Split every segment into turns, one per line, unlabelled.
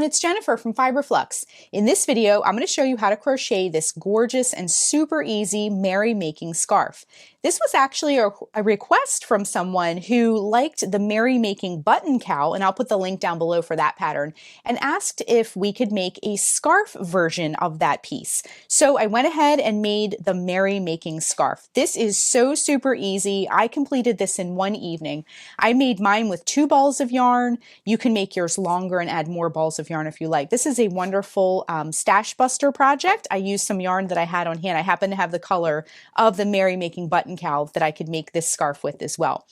everyone, it's Jennifer from Flux. In this video, I'm going to show you how to crochet this gorgeous and super easy Merry Making Scarf. This was actually a request from someone who liked the Merry Making button cowl, and I'll put the link down below for that pattern, and asked if we could make a scarf version of that piece. So I went ahead and made the Merry Making Scarf. This is so super easy. I completed this in one evening. I made mine with 2 balls of yarn. You can make yours longer and add more balls of yarn if you like. This is a wonderful stash buster project. I used some yarn that I had on hand. I happen to have the color of the Merry Making button cowl that I could make this scarf with as well.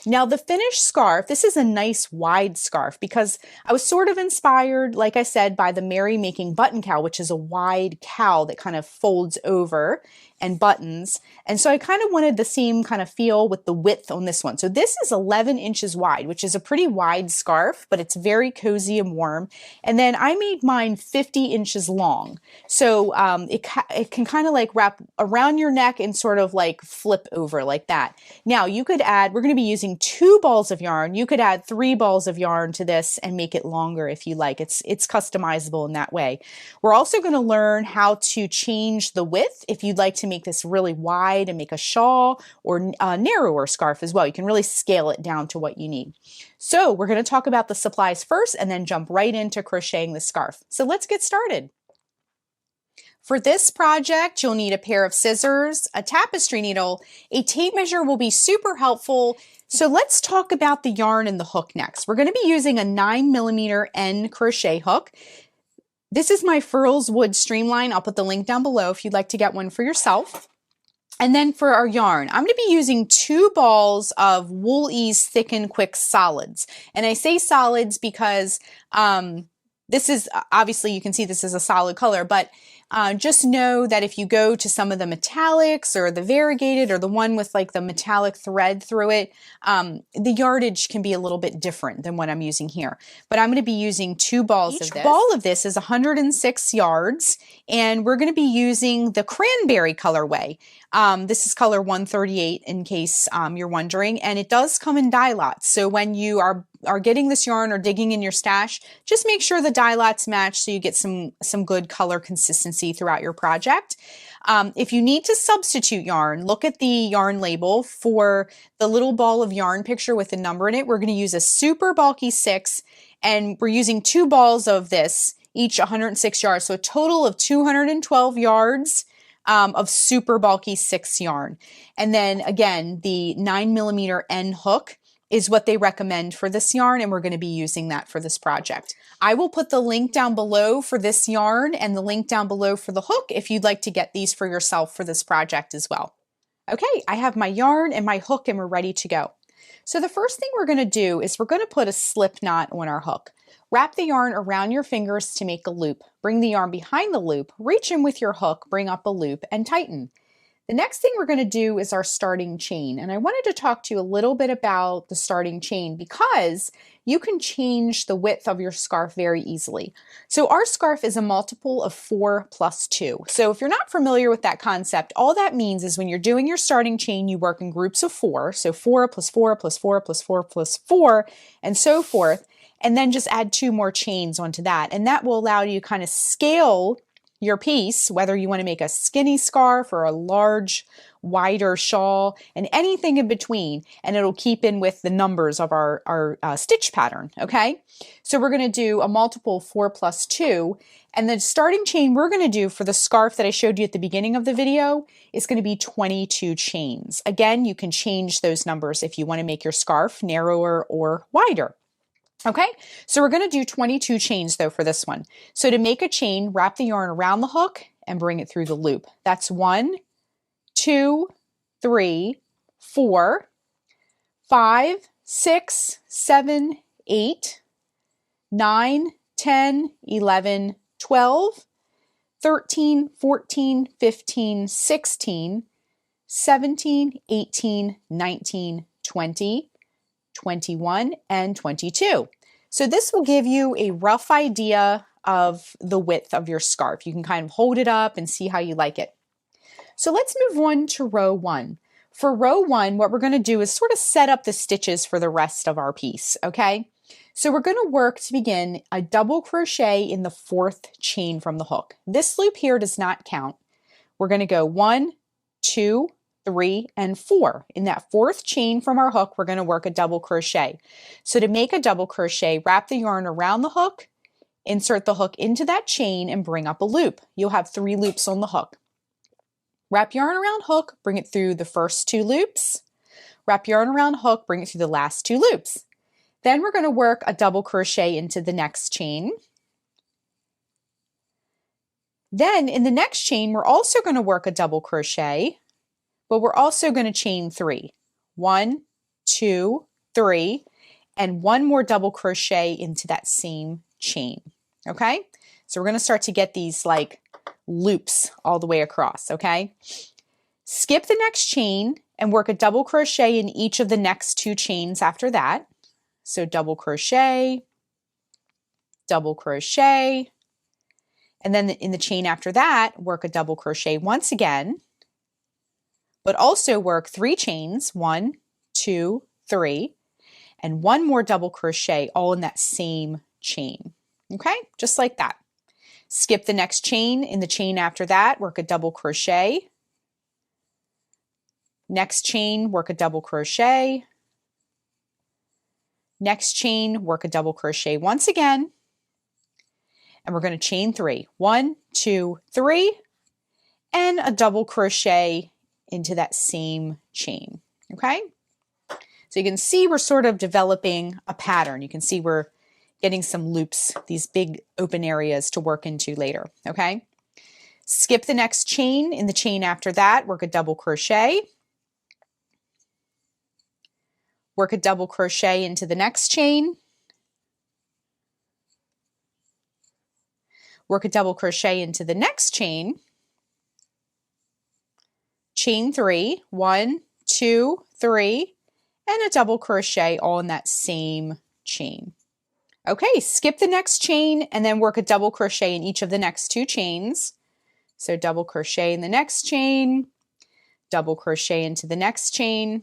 Now the finished scarf, this is a nice wide scarf because I was sort of inspired, like I said, by the Merry Making button cowl, which is a wide cowl that kind of folds over and buttons. And so I kind of wanted the same kind of feel with the width on this one. So this is 11 inches wide, which is a pretty wide scarf, but it's very cozy and warm. And then I made mine 50 inches long. So it can kind of like wrap around your neck and sort of like flip over like that. Now you could add, we're going to be using 2 balls of yarn. You could add 3 balls of yarn to this and make it longer if you like. It's customizable in that way. We're also going to learn how to change the width if you'd like to make this really wide and make a shawl or a narrower scarf as well. You can really scale it down to what you need. So we're going to talk about the supplies first and then jump right into crocheting the scarf. So let's get started. For this project, you'll need a pair of scissors, a tapestry needle, a tape measure will be super helpful. So let's talk about the yarn and the hook next. We're going to be using a 9mm end crochet hook. This is my Furls Wood Streamline. I'll put the link down below if you'd like to get one for yourself. And then for our yarn, I'm going to be using 2 balls of Wool Ease Thick and Quick solids. And I say solids because this is, obviously you can see this is a solid color, but just know that if you go to some of the metallics or the variegated or the one with like the metallic thread through it, the yardage can be a little bit different than what I'm using here. But I'm going to be using 2 balls of this. Each ball of this is 106 yards, and we're going to be using the cranberry colorway. This is color 138 in case you're wondering, and it does come in dye lots. So when you are getting this yarn or digging in your stash, just make sure the dye lots match so you get some good color consistency throughout your project. If you need to substitute yarn, look at the yarn label for the little ball of yarn picture with the number in it. We're going to use a super bulky 6, and we're using 2 balls of this, each 106 yards, so a total of 212 yards of super bulky 6 yarn. And then again, the 9mm end hook is what they recommend for this yarn, and we're going to be using that for this project. I will put the link down below for this yarn and the link down below for the hook if you'd like to get these for yourself for this project as well. Okay, I have my yarn and my hook and we're ready to go. So the first thing we're going to do is we're going to put a slip knot on our hook. Wrap the yarn around your fingers to make a loop. Bring the yarn behind the loop, reach in with your hook, bring up a loop, and tighten. The next thing we're going to do is our starting chain, and I wanted to talk to you a little bit about the starting chain because you can change the width of your scarf very easily. So our scarf is a multiple of 4 plus 2. So if you're not familiar with that concept, all that means is when you're doing your starting chain, you work in groups of 4. So 4 plus 4 plus 4 plus 4 plus 4 and so forth, and then just add 2 more chains onto that. And that will allow you to kind of scale your piece, whether you want to make a skinny scarf or a large, wider shawl, and anything in between, and it'll keep in with the numbers of our stitch pattern, okay? So we're going to do a multiple 4 plus 2, and the starting chain we're going to do for the scarf that I showed you at the beginning of the video is going to be 22 chains. Again, you can change those numbers if you want to make your scarf narrower or wider. Okay, so we're going to do 22 chains though for this one. So to make a chain, wrap the yarn around the hook and bring it through the loop. That's 1, 2, 3, 4, 5, 6, 7, 8, 9, 10, 11, 12, 13, 14, 15, 16, 17, 18, 19, 20, 21, and 22. So this will give you a rough idea of the width of your scarf. You can kind of hold it up and see how you like it. So let's move on to row 1. For row 1, what we're going to do is sort of set up the stitches for the rest of our piece, okay? So we're going to work to begin a double crochet in the 4th chain from the hook. This loop here does not count. We're going to go 1, 2, 3, and 4. In that 4th chain from our hook, we're going to work a double crochet. So to make a double crochet, wrap the yarn around the hook, insert the hook into that chain, and bring up a loop. You'll have 3 loops on the hook. Wrap yarn around hook, bring it through the first 2 loops. Wrap yarn around hook, bring it through the last 2 loops. Then we're going to work a double crochet into the next chain. Then in the next chain, we're also going to work a double crochet, but we're also going to chain 3. 1, 2, 3, and 1 more double crochet into that same chain. Okay? So we're going to start to get these like loops all the way across. Okay? Skip the next chain and work a double crochet in each of the next 2 chains after that. So double crochet, and then in the chain after that, work a double crochet once again, but also work 3 chains, 1, 2, 3, and 1 more double crochet all in that same chain. Okay, just like that. Skip the next chain. In the chain after that, work a double crochet. Next chain, work a double crochet. Next chain, work a double crochet once again, and we're going to chain 3. 1, 2, 3, and a double crochet into that same chain. Okay? So you can see we're sort of developing a pattern. You can see we're getting some loops, these big open areas to work into later. Okay? Skip the next chain. In the chain after that, work a double crochet. Work a double crochet into the next chain. Work a double crochet into the next chain. Chain 3, 1, 2, 3, and a double crochet all in that same chain. Okay, skip the next chain and then work a double crochet in each of the next 2 chains. So double crochet in the next chain, double crochet into the next chain.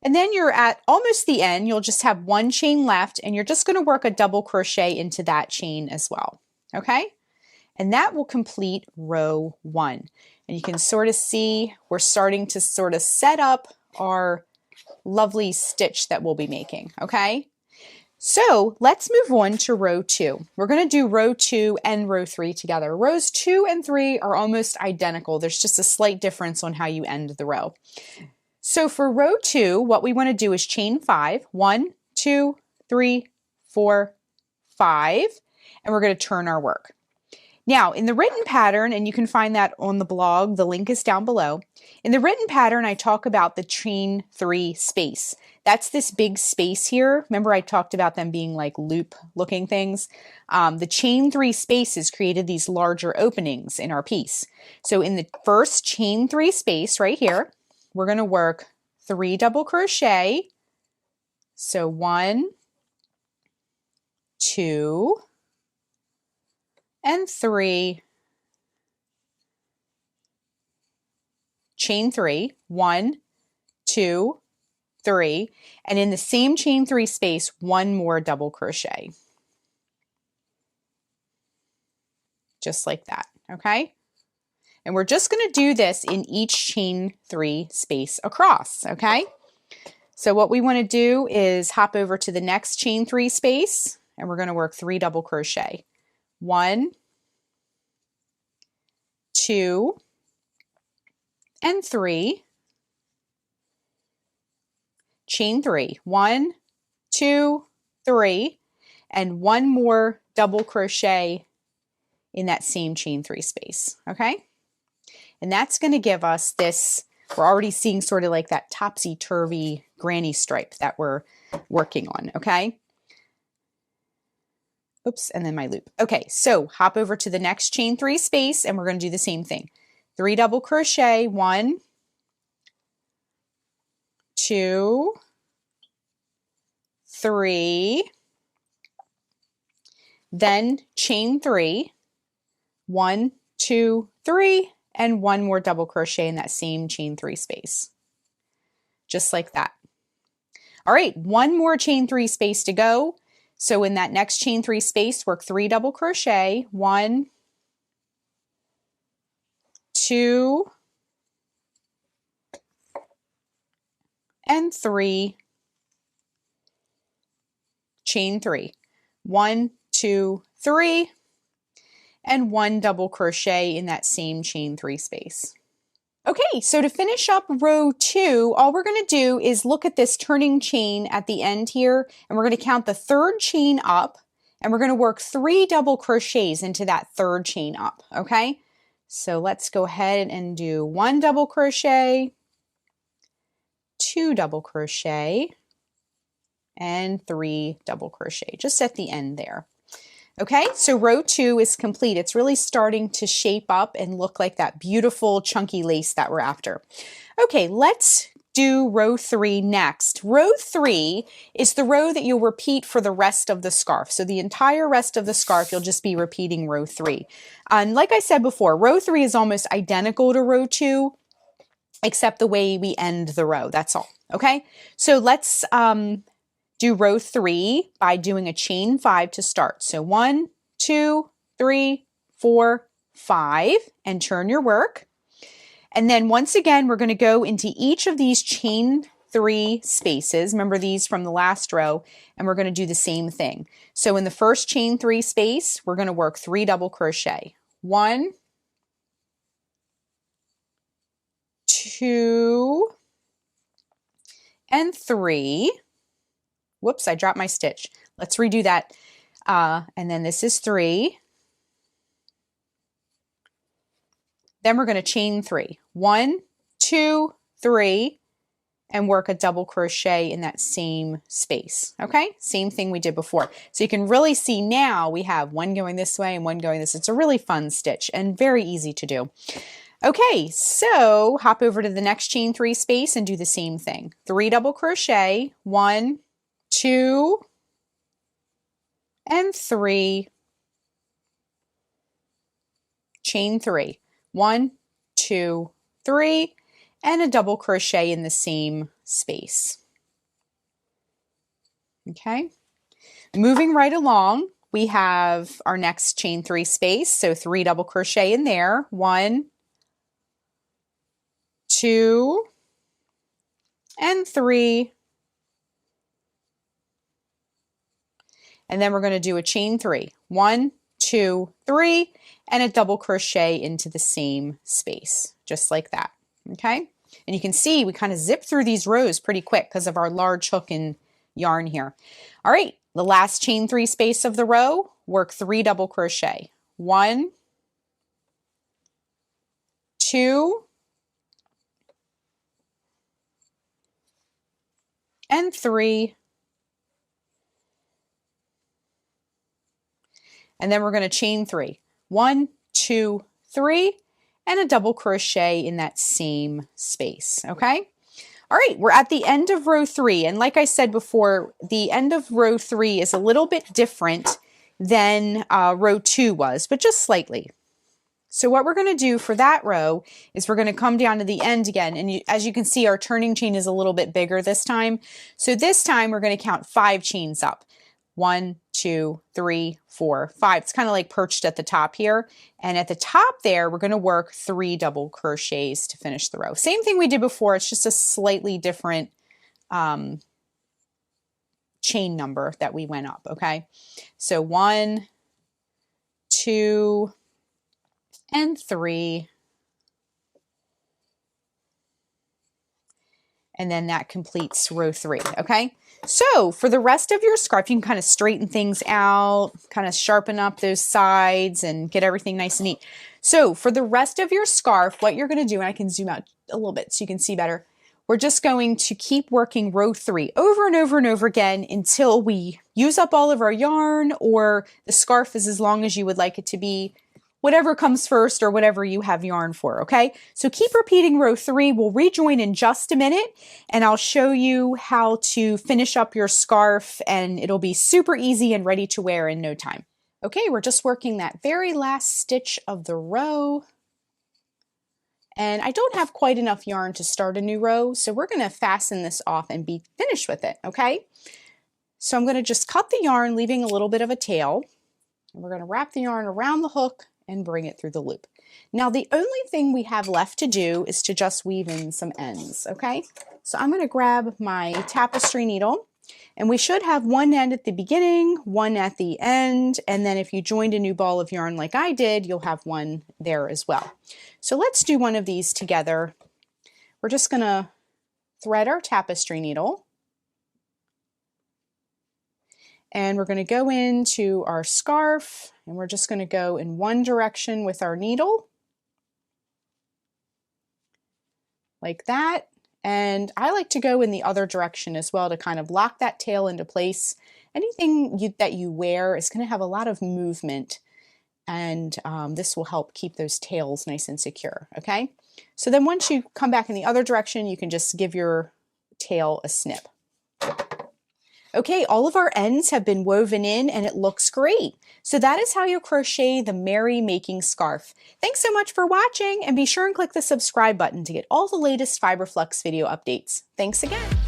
And then you're at almost the end. You'll just have 1 chain left and you're just going to work a double crochet into that chain as well. Okay? And that will complete row 1. And you can sort of see we're starting to sort of set up our lovely stitch that we'll be making. Okay? So let's move on to row 2. We're going to do row 2 and row 3 together. Rows 2 and 3 are almost identical. There's just a slight difference on how you end the row. So for row 2, what we want to do is chain 5. 1, 2, 3, 4, 5. And we're going to turn our work. Now, in the written pattern, and you can find that on the blog, the link is down below. In the written pattern, I talk about the chain 3 space. That's this big space here. Remember I talked about them being like loop looking things? The chain 3 spaces created these larger openings in our piece. So in the first chain 3 space right here, we're going to work 3 double crochet. So 1, 2, and 3. Chain 3, 1, 2, 3, and in the same chain 3 space, 1 more double crochet. Just like that, okay? And we're just going to do this in each chain 3 space across, okay? So what we want to do is hop over to the next chain 3 space, and we're going to work 3 double crochet. 1, 2, and 3. Chain 3. 1, 2, 3, and 1 more double crochet in that same chain 3 space, okay? And that's going to give us this, we're already seeing sort of like that topsy-turvy granny stripe that we're working on, okay? Oops, and then my loop. Okay, so hop over to the next chain 3 space and we're going to do the same thing. 3 double crochet, 1, 2, 3, then chain 3, 1, 2, 3, and 1 more double crochet in that same chain 3 space. Just like that. All right, one more chain 3 space to go. So in that next chain 3 space, work 3 double crochet, 1, 2, and 3, chain 3, 1, 2, 3, and 1 double crochet in that same chain 3 space. Okay, so to finish up row 2, all we're going to do is look at this turning chain at the end here, and we're going to count the 3rd chain up, and we're going to work 3 double crochets into that 3rd chain up, okay? So let's go ahead and do 1 double crochet, 2 double crochet, and 3 double crochet, just at the end there. Okay, so row 2 is complete. It's really starting to shape up and look like that beautiful chunky lace that we're after. Okay, let's do row 3 next. Row 3 is the row that you'll repeat for the rest of the scarf. So the entire rest of the scarf, you'll just be repeating row 3. And like I said before, row 3 is almost identical to row 2, except the way we end the row, that's all. Okay, so let's do row 3 by doing a chain 5 to start. So 1, 2, 3, 4, 5, and turn your work. And then once again, we're going to go into each of these chain 3 spaces. Remember these from the last row, and we're going to do the same thing. So in the first chain 3 space, we're going to work 3 double crochet. 1, 2, and 3. Whoops, I dropped my stitch. Let's redo that. And then this is 3. Then we're going to chain 3. 1, 2, 3, and work a double crochet in that same space. Okay, same thing we did before. So you can really see now we have one going this way and one going this. It's a really fun stitch and very easy to do. Okay, so hop over to the next chain 3 space and do the same thing. 3 double crochet, 1, 2, and 3, chain 3, 1, 2, 3, and a double crochet in the same space. Okay, moving right along, we have our next chain 3 space, so 3 double crochet in there, 1, 2, and 3. And then we're going to do a chain 3. 1, 2, 3, and a double crochet into the same space, just like that. Okay, and you can see we kind of zip through these rows pretty quick because of our large hook and yarn here. All right, the last chain 3 space of the row, work 3 double crochet. 1, 2, and 3. And then we're going to chain 3. 1, 2, 3, and a double crochet in that same space. Okay. All right, we're at the end of row 3. And like I said before, the end of row 3 is a little bit different than row 2 was, but just slightly. So what we're going to do for that row is we're going to come down to the end again. And as you can see, our turning chain is a little bit bigger this time. So this time we're going to count 5 chains up. 1, 2, 3, 4, 5. It's kind of like perched at the top here. And at the top there, we're going to work 3 double crochets to finish the row. Same thing we did before. It's just a slightly different chain number that we went up. Okay. So 1, 2, and 3. And then that completes row 3. Okay. So for the rest of your scarf, you can kind of straighten things out, kind of sharpen up those sides and get everything nice and neat. So for the rest of your scarf, what you're going to do, and I can zoom out a little bit so you can see better, we're just going to keep working row 3 over and over and over again until we use up all of our yarn or the scarf is as long as you would like it to be. Whatever comes first or whatever you have yarn for, okay? So keep repeating row 3. We'll rejoin in just a minute and I'll show you how to finish up your scarf and it'll be super easy and ready to wear in no time. Okay, we're just working that very last stitch of the row And I don't have quite enough yarn to start a new row, so we're going to fasten this off and be finished with it, okay? So I'm going to just cut the yarn, leaving a little bit of a tail. And we're going to wrap the yarn around the hook and bring it through the loop. Now the only thing we have left to do is to just weave in some ends, okay? So I'm going to grab my tapestry needle, and we should have one end at the beginning, one at the end, and then if you joined a new ball of yarn like I did, you'll have one there as well. So let's do one of these together. We're just going to thread our tapestry needle, and we're going to go into our scarf, and we're just going to go in one direction with our needle, like that. And I like to go in the other direction as well to kind of lock that tail into place. Anything that you wear is going to have a lot of movement, and this will help keep those tails nice and secure, okay? So then once you come back in the other direction, you can just give your tail a snip. Okay, all of our ends have been woven in and it looks great. So that is how you crochet the Merry Making Scarf. Thanks so much for watching, and be sure and click the subscribe button to get all the latest Fiber Flux video updates. Thanks again.